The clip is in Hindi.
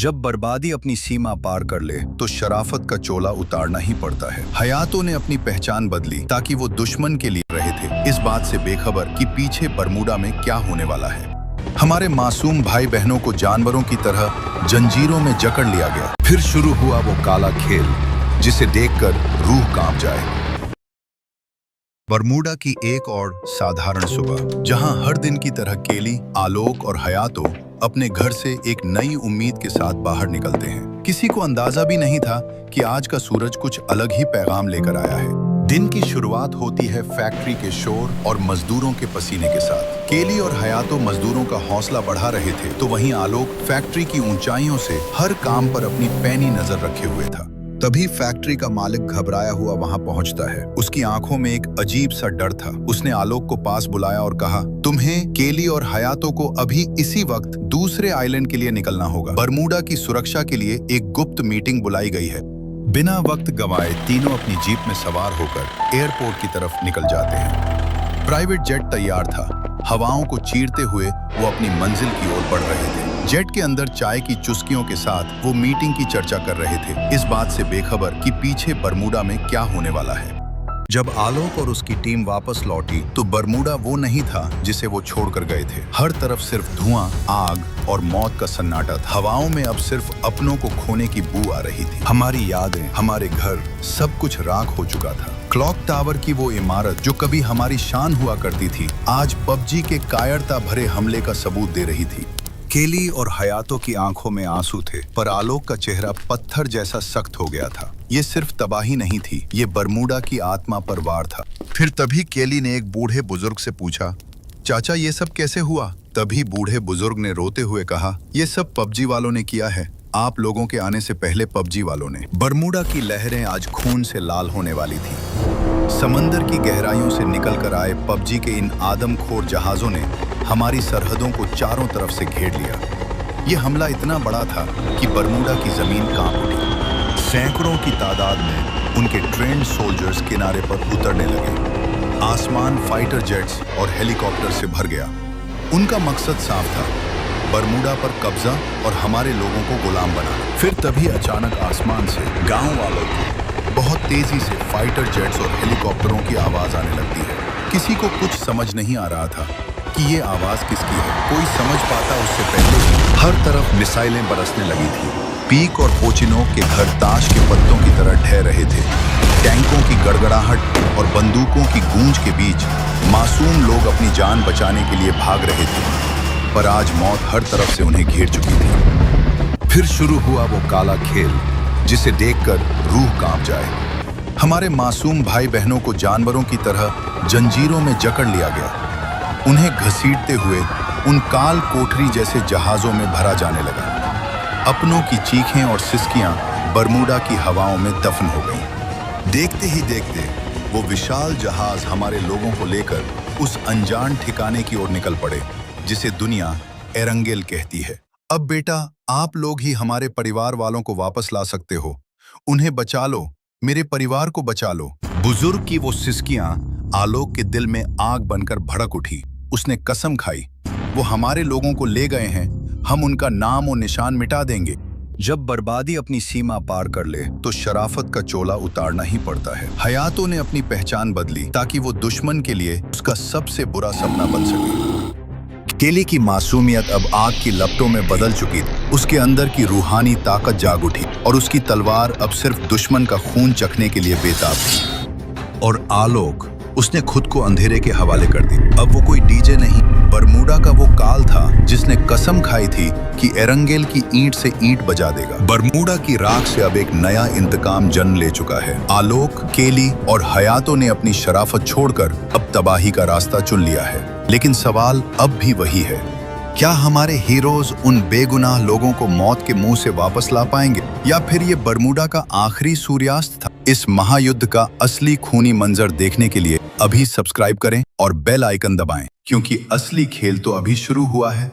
जब बर्बादी अपनी सीमा पार कर ले तो शराफत का चोला उतारना ही पड़ता है। हयातों ने अपनी पहचान बदली ताकि वो दुश्मन के लिए रहे थे, इस बात से बेखबर कि पीछे बरमूडा में क्या होने वाला है। हमारे मासूम भाई बहनों को जानवरों की तरह जंजीरों में जकड़ लिया गया। फिर शुरू हुआ वो काला खेल जिसे देखकर रूह कांप जाए। बरमूडा की एक और साधारण सुबह, जहां हर दिन की तरह केली, आलोक और हयातो अपने घर से एक नई उम्मीद के साथ बाहर निकलते हैं। किसी को अंदाजा भी नहीं था कि आज का सूरज कुछ अलग ही पैगाम लेकर आया है। दिन की शुरुआत होती है फैक्ट्री के शोर और मजदूरों के पसीने के साथ। केली और हयातो मजदूरों का हौसला बढ़ा रहे थे, तो वहीं आलोक फैक्ट्री की ऊंचाइयों से हर काम पर अपनी पैनी नजर रखे हुए था। तभी फैक्ट्री का मालिक घबराया हुआ वहां पहुंचता है। उसकी आंखों में एक अजीब सा डर था। उसने आलोक को पास बुलाया और कहा, तुम्हें, केली और हयातो को अभी इसी वक्त दूसरे आइलैंड के लिए निकलना होगा। बरमूडा की सुरक्षा के लिए एक गुप्त मीटिंग बुलाई गई है। बिना वक्त गंवाए तीनों अपनी जीप में सवार होकर एयरपोर्ट की तरफ निकल जाते हैं। प्राइवेट जेट तैयार था। हवाओं को चीरते हुए वो अपनी मंजिल की ओर बढ़ रहे थे। जेट के अंदर चाय की चुस्कियों के साथ वो मीटिंग की चर्चा कर रहे थे, इस बात से बेखबर कि पीछे बरमूडा में क्या होने वाला है। जब आलोक और उसकी टीम वापस लौटी तो बरमूडा वो नहीं था जिसे वो छोड़कर गए थे। हर तरफ सिर्फ धुआं, आग और मौत का सन्नाटा था। हवाओं में अब सिर्फ अपनों को खोने की बू आ रही थी। हमारी यादें, हमारे घर, सब कुछ राख हो चुका था। क्लॉक टावर की वो इमारत जो कभी हमारी शान हुआ करती थी, आज पबजी के कायरता भरे हमले का सबूत दे रही थी। केली और हयातो की आंखों में आंसू थे, पर आलोक का चेहरा पत्थर जैसा सख्त हो गया था। ये सिर्फ तबाही नहीं थी, ये बरमूडा की आत्मा पर वार था। फिर तभी केली ने एक बूढ़े बुजुर्ग से पूछा, चाचा ये सब कैसे हुआ? तभी बूढ़े बुजुर्ग ने रोते हुए कहा, ये सब पबजी वालों ने किया है। आप लोगों के आने से पहले पबजी वालों ने। बरमूडा की लहरें आज खून से लाल होने वाली थी। समंदर की गहराइयों से निकलकर आए पबजी के इन आदमखोर जहाजों ने हमारी सरहदों को चारों तरफ से घेर लिया। ये हमला इतना बड़ा था कि बरमूडा की जमीन कांप उठी। सैकड़ों की तादाद में उनके ट्रेंड सोल्जर्स किनारे पर उतरने लगे। आसमान फाइटर जेट्स और हेलीकॉप्टर से भर गया। उनका मकसद साफ था, बरमूडा पर कब्जा और हमारे लोगों को गुलाम बनाना। फिर तभी अचानक आसमान से गांव वालों को बहुत तेजी से फाइटर जेट्स और हेलीकॉप्टरों की आवाज आने लगती है। किसी को कुछ समझ नहीं आ रहा था कि ये आवाज किसकी है। कोई समझ पाता उससे पहले ही हर तरफ मिसाइलें बरसने लगी थी। पीक और पोचिनोक के घर ताश के पत्तों की तरह ढह रहे थे। टैंकों की गड़गड़ाहट और बंदूकों की गूंज के बीच मासूम लोग अपनी जान बचाने के लिए भाग रहे थे, पर आज मौत हर तरफ से उन्हें घेर चुकी थी। फिर शुरू हुआ वो काला खेल जिसे देखकर रूह कांप जाए। हमारे मासूम भाई बहनों को जानवरों की तरह जंजीरों में जकड़ लिया गया। उन्हें घसीटते हुए उन काल कोठरी जैसे जहाजों में भरा जाने लगा। अपनों की चीखें और सिसकियां बरमूडा की हवाओं में दफन हो गईं। देखते ही देखते वो विशाल जहाज हमारे लोगों को लेकर उस अनजान ठिकाने की ओर निकल पड़े जिसे दुनिया एरंगेल कहती है। अब बेटा, आप लोग ही हमारे परिवार वालों को वापस ला सकते हो। उन्हें बचा लो, मेरे परिवार को बचा लो। बुजुर्ग की वो सिसकियां आलोक के दिल में आग बनकर भड़क उठी। उसने कसम खाई, वो हमारे लोगों को ले गए हैं, हम उनका नाम और निशान मिटा देंगे। जब बर्बादी अपनी सीमा पार कर ले तो शराफत का चोला उतारना ही पड़ता है। हयातो ने अपनी पहचान बदली ताकि वो दुश्मन के लिए उसका सबसे बुरा सपना बन सके। केली की मासूमियत अब आग की लपटों में बदल चुकी थी। उसके अंदर की रूहानी ताकत जाग उठी और उसकी तलवार अब सिर्फ दुश्मन का खून चखने के लिए बेताब थी। और आलोक, उसने खुद को अंधेरे के हवाले कर दी। अब वो कोई डीजे नहीं, बरमूडा का वो काल था जिसने कसम खाई थी कि एरंगेल की ईंट से ईंट बजा देगा। बरमूडा की राख से अब एक नया इंतकाम जन्म ले चुका है। आलोक, केली और हयातो ने अपनी शराफत छोड़कर अब तबाही का रास्ता चुन लिया है। लेकिन सवाल अब भी वही है, क्या हमारे हीरोज उन बेगुनाह लोगों को मौत के मुंह से वापस ला पाएंगे, या फिर ये बरमूडा का आखिरी सूर्यास्त था? इस महायुद्ध का असली खूनी मंजर देखने के लिए अभी सब्सक्राइब करें और बेल आइकन दबाएं, क्योंकि असली खेल तो अभी शुरू हुआ है।